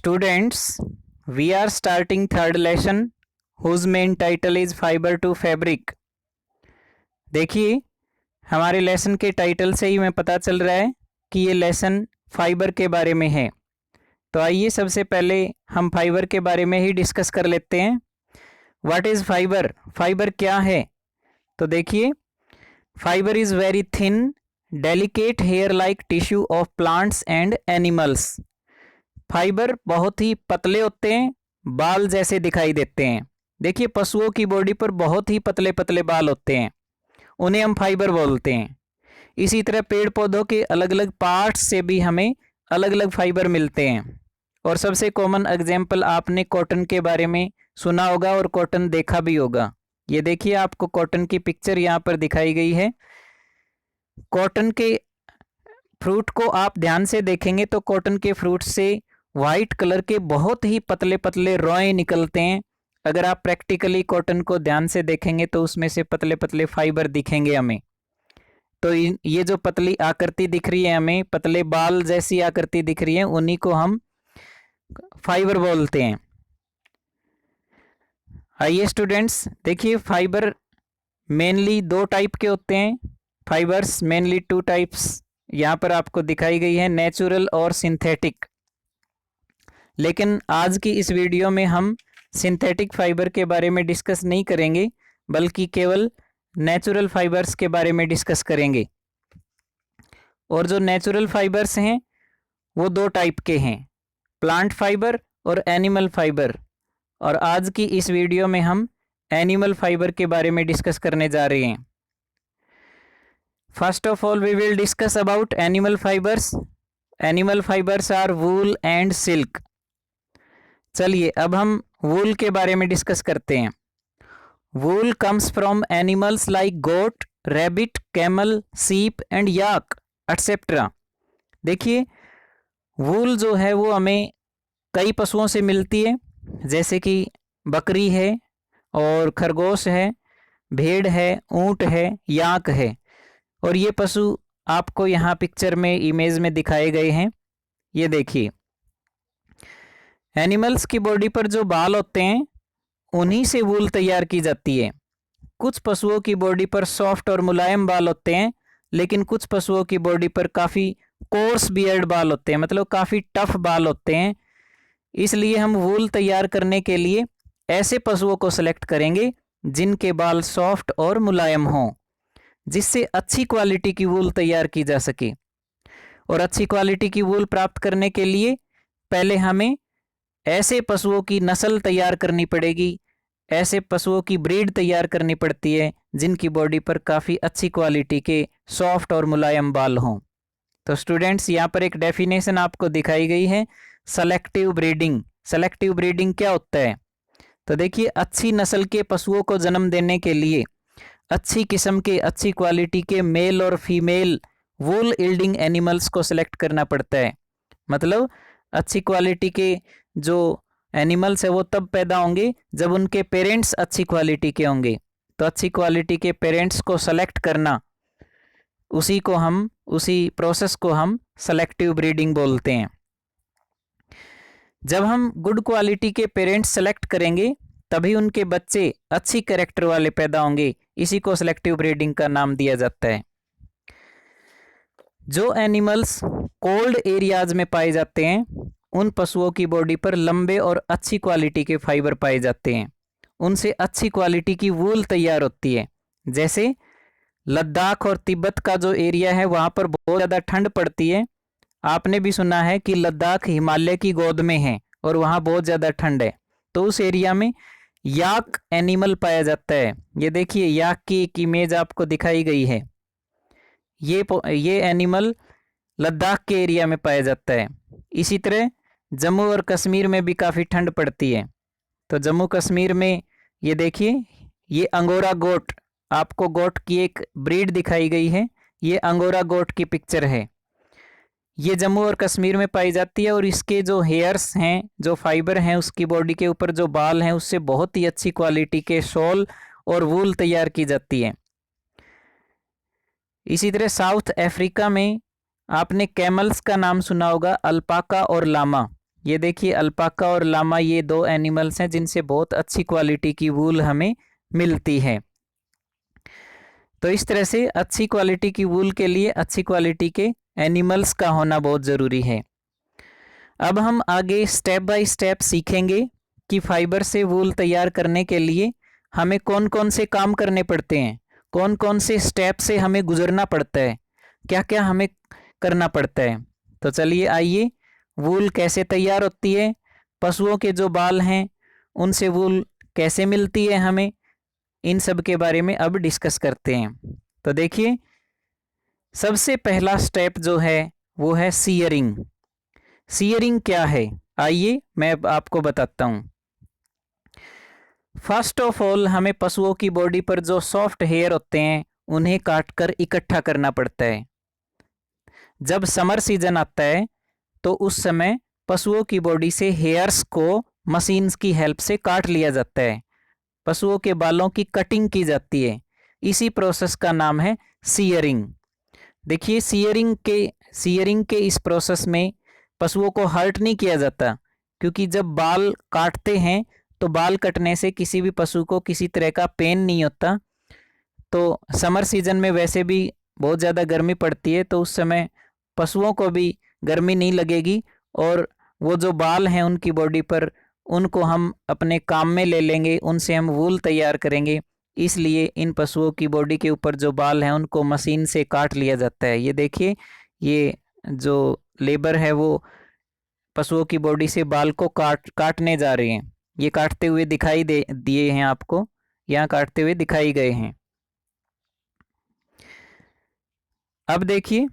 Students, we are starting third lesson whose main title is Fiber to Fabric. देखिए, हमारे lesson के title से ही हमें पता चल रहा है कि ये लेसन फाइबर के बारे में है। तो आइए सबसे पहले हम फाइबर के बारे में ही डिस्कस कर लेते हैं। What is fibre? फाइबर क्या है? तो देखिए, fibre is very thin delicate hair like tissue of plants and animals. Fibre बहुत ही पतले होते हैं, बाल जैसे दिखाई देते हैं। देखिए, पशुओं की बॉडी पर बहुत ही पतले पतले बाल होते हैं, उन्हें हम फाइबर बोलते हैं। इसी तरह पेड़ पौधों के अलग अलग पार्ट्स से भी हमें अलग अलग फाइबर मिलते हैं। और सबसे कॉमन एग्जाम्पल आपने कॉटन के बारे में सुना होगा और कॉटन देखा भी होगा। ये देखिए, आपको कॉटन की पिक्चर यहाँ पर दिखाई गई है। कॉटन के फ्रूट को आप ध्यान से देखेंगे तो कॉटन के फ्रूट से वाइट कलर के बहुत ही पतले पतले रोए निकलते हैं। अगर आप प्रैक्टिकली कॉटन को ध्यान से देखेंगे तो उसमें से पतले पतले फाइबर दिखेंगे हमें। तो ये जो पतली आकृति दिख रही है, हमें पतले बाल जैसी आकृति दिख रही है, उन्हीं को हम फाइबर बोलते हैं। आइए स्टूडेंट्स, देखिए फाइबर मेनली दो टाइप के होते हैं। फाइबर्स मेनली टू टाइप्स यहाँ पर आपको दिखाई गई है, नेचुरल और सिंथेटिक। लेकिन आज की इस वीडियो में हम सिंथेटिक फाइबर के बारे में डिस्कस नहीं करेंगे, बल्कि केवल नेचुरल फाइबर्स के बारे में डिस्कस करेंगे। और जो नेचुरल फाइबर्स हैं वो दो टाइप के हैं, प्लांट फाइबर और एनिमल फाइबर। और आज की इस वीडियो में हम एनिमल फाइबर के बारे में डिस्कस करने जा रहे हैं। First of all we will discuss about animal fibres. Animal fibres are wool and silk. चलिए अब हम वूल के बारे में डिस्कस करते हैं। Wool comes from animals like goat, rabbit, camel, sheep and yak etcetera. देखिए, वूल जो है वो हमें कई पशुओं से मिलती है, जैसे कि बकरी है और खरगोश है, भेड़ है, ऊंट है, याक है। और ये पशु आपको यहाँ पिक्चर में इमेज में दिखाए गए हैं। ये देखिए, एनिमल्स की बॉडी पर जो बाल होते हैं उन्हीं से वूल तैयार की जाती है। कुछ पशुओं की बॉडी पर सॉफ्ट और मुलायम बाल होते हैं, लेकिन कुछ पशुओं की बॉडी पर काफ़ी कोर्स बियर्ड बाल होते हैं, मतलब काफ़ी टफ बाल होते हैं। इसलिए हम वूल तैयार करने के लिए ऐसे पशुओं को सेलेक्ट करेंगे जिनके बाल सॉफ्ट और मुलायम हों, जिससे अच्छी क्वालिटी की वूल तैयार की जा सके। और अच्छी क्वालिटी की वूल प्राप्त करने के लिए पहले हमें ऐसे पशुओं की नस्ल तैयार करनी पड़ेगी, ऐसे पशुओं की ब्रीड तैयार करनी पड़ती है जिनकी बॉडी पर काफ़ी अच्छी क्वालिटी के सॉफ्ट और मुलायम बाल हों। तो स्टूडेंट्स, यहाँ पर एक डेफिनेशन आपको दिखाई गई है, सेलेक्टिव ब्रीडिंग। सेलेक्टिव ब्रीडिंग क्या होता है? तो देखिए, अच्छी नस्ल के पशुओं को जन्म देने के लिए अच्छी किस्म के, अच्छी क्वालिटी के मेल और फीमेल वूल यील्डिंग एनिमल्स को सिलेक्ट करना पड़ता है। मतलब अच्छी क्वालिटी के जो एनिमल्स है वो तब पैदा होंगे जब उनके पेरेंट्स अच्छी क्वालिटी के होंगे। तो अच्छी क्वालिटी के पेरेंट्स को सेलेक्ट करना, उसी प्रोसेस को हम सेलेक्टिव ब्रीडिंग बोलते हैं। जब हम गुड क्वालिटी के पेरेंट्स सेलेक्ट करेंगे तभी उनके बच्चे अच्छी कैरेक्टर वाले पैदा होंगे। इसी को सेलेक्टिव ब्रीडिंग का नाम दिया जाता है। जो एनिमल्स कोल्ड एरियाज में पाए जाते हैं उन पशुओं की बॉडी पर लंबे और अच्छी क्वालिटी के फाइबर पाए जाते हैं, उनसे अच्छी क्वालिटी की वूल तैयार होती है। जैसे लद्दाख और तिब्बत का जो एरिया है वहाँ पर बहुत ज़्यादा ठंड पड़ती है। आपने भी सुना है कि लद्दाख हिमालय की गोद में है और वहाँ बहुत ज़्यादा ठंड है। तो उस एरिया में याक एनिमल पाया जाता है। ये देखिए, याक की एक इमेज आपको दिखाई गई है। ये एनिमल लद्दाख के एरिया में पाया जाता है। इसी तरह जम्मू और कश्मीर में भी काफ़ी ठंड पड़ती है। तो जम्मू कश्मीर में ये देखिए, ये अंगोरा गोट, आपको गोट की एक ब्रीड दिखाई गई है। ये अंगोरा गोट की पिक्चर है। ये जम्मू और कश्मीर में पाई जाती है और इसके जो हेयर्स हैं, जो फाइबर हैं, उसकी बॉडी के ऊपर जो बाल हैं, उससे बहुत ही अच्छी क्वालिटी के शॉल और वूल तैयार की जाती है। इसी तरह साउथ अफ्रीका में आपने कैमल्स का नाम सुना होगा, अल्पाका और लामा। ये देखिए अल्पाका और लामा, ये दो एनिमल्स हैं जिनसे बहुत अच्छी क्वालिटी की वूल हमें मिलती है। तो इस तरह से अच्छी क्वालिटी की वूल के लिए अच्छी क्वालिटी के एनिमल्स का होना बहुत ज़रूरी है। अब हम आगे स्टेप बाय स्टेप सीखेंगे कि फाइबर से वूल तैयार करने के लिए हमें कौन कौन से काम करने पड़ते हैं, कौन कौन से स्टेप से हमें गुजरना पड़ता है, क्या क्या हमें करना पड़ता है। तो चलिए आइए, वूल कैसे तैयार होती है, पशुओं के जो बाल हैं उनसे वूल कैसे मिलती है हमें, इन सब के बारे में अब डिस्कस करते हैं। तो देखिए, सबसे पहला स्टेप जो है वो है सीयरिंग। सीयरिंग क्या है, आइए मैं आपको बताता हूँ। फर्स्ट ऑफ ऑल हमें पशुओं की बॉडी पर जो सॉफ्ट हेयर होते हैं उन्हें काटकर इकट्ठा करना पड़ता है। जब समर सीजन आता है तो उस समय पशुओं की बॉडी से हेयर्स को मशीन्स की हेल्प से काट लिया जाता है, पशुओं के बालों की कटिंग की जाती है। इसी प्रोसेस का नाम है सीयरिंग। देखिए, सीयरिंग के इस प्रोसेस में पशुओं को हर्ट नहीं किया जाता, क्योंकि जब बाल काटते हैं तो बाल कटने से किसी भी पशु को किसी तरह का पेन नहीं होता। तो समर सीजन में वैसे भी बहुत ज़्यादा गर्मी पड़ती है, तो उस समय पशुओं को भी गर्मी नहीं लगेगी और वो जो बाल हैं उनकी बॉडी पर, उनको हम अपने काम में ले लेंगे, उनसे हम वूल तैयार करेंगे। इसलिए इन पशुओं की बॉडी के ऊपर जो बाल हैं उनको मशीन से काट लिया जाता है। ये देखिए, ये जो लेबर है वो पशुओं की बॉडी से बाल को काटने जा रहे हैं। ये काटते हुए दिखाई दिए हैं आपको, यहाँ काटते हुए दिखाई गए हैं। अब देखिए,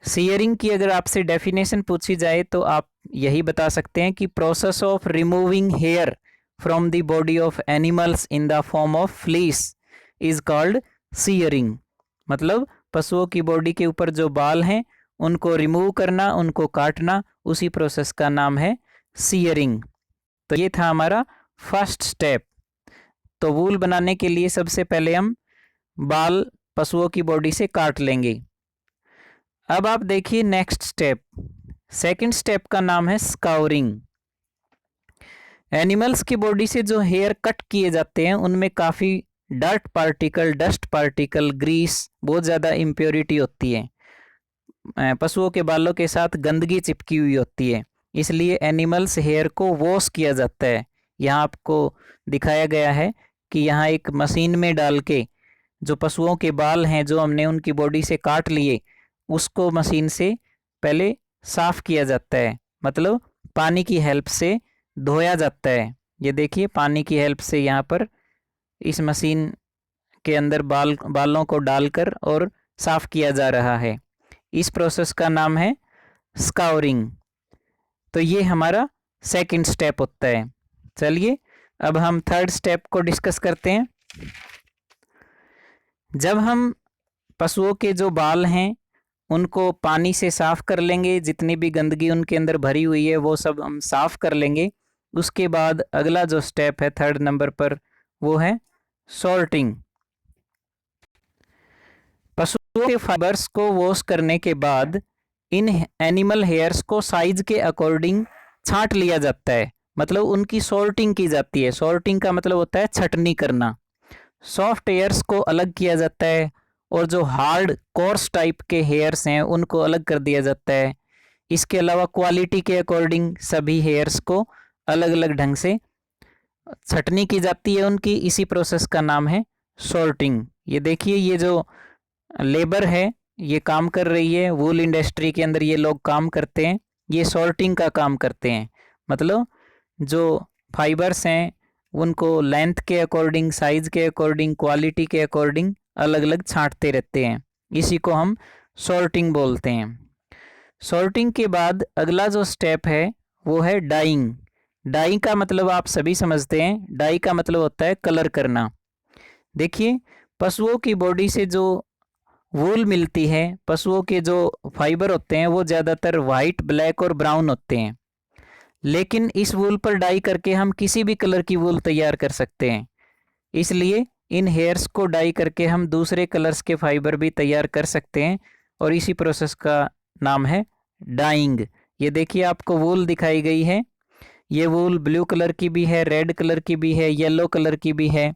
सीयरिंग की अगर आपसे डेफिनेशन पूछी जाए तो आप यही बता सकते हैं कि process of removing hair from the body of animals in the form of fleece is called shearing. मतलब पशुओं की बॉडी के ऊपर जो बाल हैं उनको रिमूव करना, उनको काटना, उसी प्रोसेस का नाम है सीयरिंग। तो ये था हमारा फर्स्ट स्टेप। तो वूल बनाने के लिए सबसे पहले हम बाल पशुओं की बॉडी से काट लेंगे। अब आप देखिए नेक्स्ट स्टेप, सेकंड स्टेप का नाम है स्काउरिंग। एनिमल्स की बॉडी से जो हेयर कट किए जाते हैं उनमें काफ़ी डस्ट पार्टिकल, ग्रीस, बहुत ज़्यादा इम्प्योरिटी होती है। पशुओं के बालों के साथ गंदगी चिपकी हुई होती है, इसलिए एनिमल्स हेयर को वॉश किया जाता है। यहाँ आपको दिखाया गया है कि यहाँ एक मशीन में डाल के जो पशुओं के बाल हैं जो हमने उनकी बॉडी से काट लिए, उसको मशीन से पहले साफ़ किया जाता है, मतलब पानी की हेल्प से धोया जाता है। ये देखिए, पानी की हेल्प से यहाँ पर इस मशीन के अंदर बालों को डालकर और साफ़ किया जा रहा है। इस प्रोसेस का नाम है स्काउरिंग। तो ये हमारा सेकंड स्टेप होता है। चलिए अब हम थर्ड स्टेप को डिस्कस करते हैं। जब हम पशुओं के जो बाल हैं उनको पानी से साफ़ कर लेंगे, जितनी भी गंदगी उनके अंदर भरी हुई है वो सब हम साफ़ कर लेंगे। उसके बाद अगला जो स्टेप है थर्ड नंबर पर, वो है सॉर्टिंग। पशुओं के फाइबर्स को वॉश करने के बाद इन एनिमल हेयर्स को साइज के अकॉर्डिंग छांट लिया जाता है, मतलब उनकी सॉर्टिंग की जाती है। सॉर्टिंग का मतलब होता है छटनी करना। सॉफ्ट हेयर्स को अलग किया जाता है और जो हार्ड कोर्स टाइप के हेयर्स हैं उनको अलग कर दिया जाता है। इसके अलावा क्वालिटी के अकॉर्डिंग सभी हेयर्स को अलग अलग ढंग से छटनी की जाती है उनकी। इसी प्रोसेस का नाम है सॉर्टिंग। ये देखिए, ये जो लेबर है ये काम कर रही है, वूल इंडस्ट्री के अंदर ये लोग काम करते हैं, ये सॉर्टिंग का काम करते हैं। मतलब जो फाइबर्स हैं उनको लेंथ के अकॉर्डिंग, साइज के अकॉर्डिंग, क्वालिटी के अकॉर्डिंग अलग अलग छांटते रहते हैं। इसी को हम सॉर्टिंग बोलते हैं। सॉर्टिंग के बाद अगला जो स्टेप है वो है डाइंग। डाई का मतलब आप सभी समझते हैं, डाई का मतलब होता है कलर करना। देखिए, पशुओं की बॉडी से जो वूल मिलती है, पशुओं के जो फाइबर होते हैं वो ज़्यादातर वाइट, ब्लैक और ब्राउन होते हैं, लेकिन इस वूल पर डाई करके हम किसी भी कलर की वूल तैयार कर सकते हैं। इसलिए इन हेयर्स को डाई करके हम दूसरे कलर्स के फाइबर भी तैयार कर सकते हैं और इसी प्रोसेस का नाम है डाइंग। ये देखिए आपको वूल दिखाई गई है। ये वूल ब्लू कलर की भी है, रेड कलर की भी है, येलो कलर की भी है।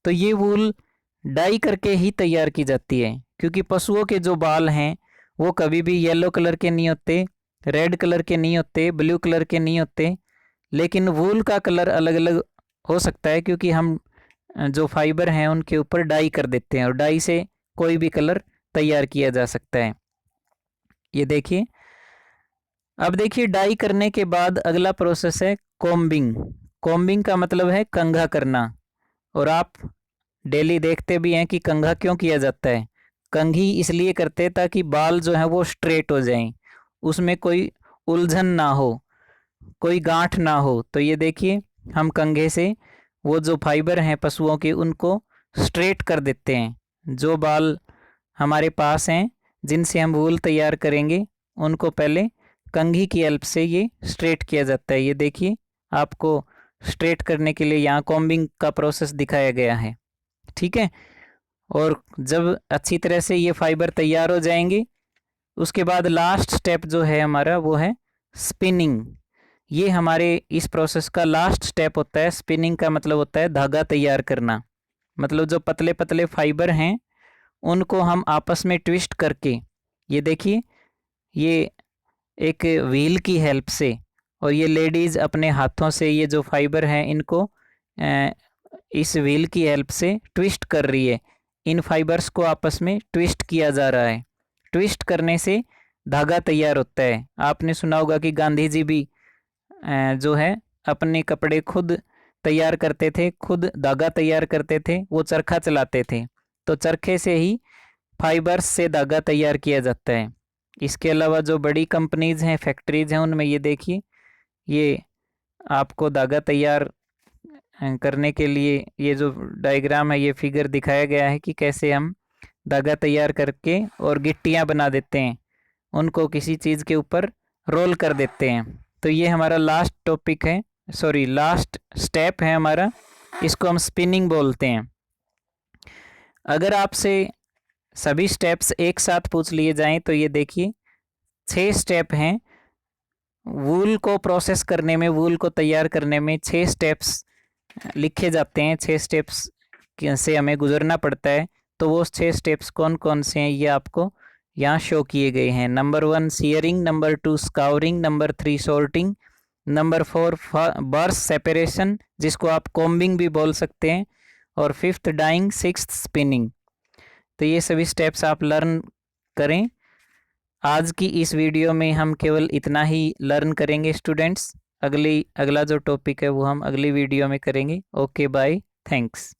तो ये वूल डाई करके ही तैयार की जाती है, क्योंकि पशुओं के जो बाल हैं वो कभी भी येलो कलर के नहीं होते, रेड कलर के नहीं होते, ब्लू कलर के नहीं होते। लेकिन वूल का कलर अलग अलग हो सकता है, क्योंकि हम जो फाइबर हैं उनके ऊपर डाई कर देते हैं, और डाई से कोई भी कलर तैयार किया जा सकता है। ये देखिए, अब देखिए डाई करने के बाद अगला प्रोसेस है कॉम्बिंग। कॉम्बिंग का मतलब है कंघा करना। और आप डेली देखते भी हैं कि कंघा क्यों किया जाता है। कंघी इसलिए करते हैं ताकि बाल जो है वो स्ट्रेट हो जाएं, उसमें कोई उलझन ना हो, कोई गांठ ना हो। तो ये देखिए, हम कंघे से वो जो फाइबर हैं पशुओं के उनको स्ट्रेट कर देते हैं। जो बाल हमारे पास हैं जिनसे हम वूल तैयार करेंगे उनको पहले कंघी की हेल्प से ये स्ट्रेट किया जाता है। ये देखिए, आपको स्ट्रेट करने के लिए यहाँ कॉम्बिंग का प्रोसेस दिखाया गया है। ठीक है। और जब अच्छी तरह से ये फाइबर तैयार हो जाएंगे, उसके बाद लास्ट स्टेप जो है हमारा वो है स्पिनिंग। ये हमारे इस प्रोसेस का लास्ट स्टेप होता है। स्पिनिंग का मतलब होता है धागा तैयार करना। मतलब जो पतले पतले फाइबर हैं उनको हम आपस में ट्विस्ट करके, ये देखिए, ये एक व्हील की हेल्प से, और ये लेडीज़ अपने हाथों से ये जो फाइबर हैं इनको इस व्हील की हेल्प से ट्विस्ट कर रही है। इन फाइबर्स को आपस में ट्विस्ट किया जा रहा है। ट्विस्ट करने से धागा तैयार होता है। आपने सुना होगा कि गांधी जी भी जो है अपने कपड़े खुद तैयार करते थे, खुद धागा तैयार करते थे, वो चरखा चलाते थे। तो चरखे से ही फाइबर्स से धागा तैयार किया जाता है। इसके अलावा जो बड़ी कंपनीज हैं, फैक्ट्रीज हैं, उनमें ये देखिए, ये आपको धागा तैयार करने के लिए ये जो डायग्राम है, ये फिगर दिखाया गया है कि कैसे हम धागा तैयार करके और गिट्टियाँ बना देते हैं, उनको किसी चीज़ के ऊपर रोल कर देते हैं। तो ये हमारा लास्ट टॉपिक है, सॉरी लास्ट स्टेप है हमारा, इसको हम स्पिनिंग बोलते हैं। अगर आपसे सभी स्टेप्स एक साथ पूछ लिए जाएं तो ये देखिए 6 स्टेप हैं। वूल को प्रोसेस करने में, वूल को तैयार करने में 6 स्टेप्स लिखे जाते हैं। 6 स्टेप्स से हमें गुजरना पड़ता है। तो वो 6 स्टेप्स कौन कौन से हैं ये आपको यहाँ शो किए गए हैं। Number 1 shearing, number 2 scouring, number 3 sorting, number 4 burrs separation जिसको आप कॉम्बिंग भी बोल सकते हैं, और 5th डाइंग, 6th स्पिनिंग। तो ये सभी स्टेप्स आप लर्न करें। आज की इस वीडियो में हम केवल इतना ही लर्न करेंगे स्टूडेंट्स। अगला जो टॉपिक है वो हम अगली वीडियो में करेंगे। Okay bye, thanks.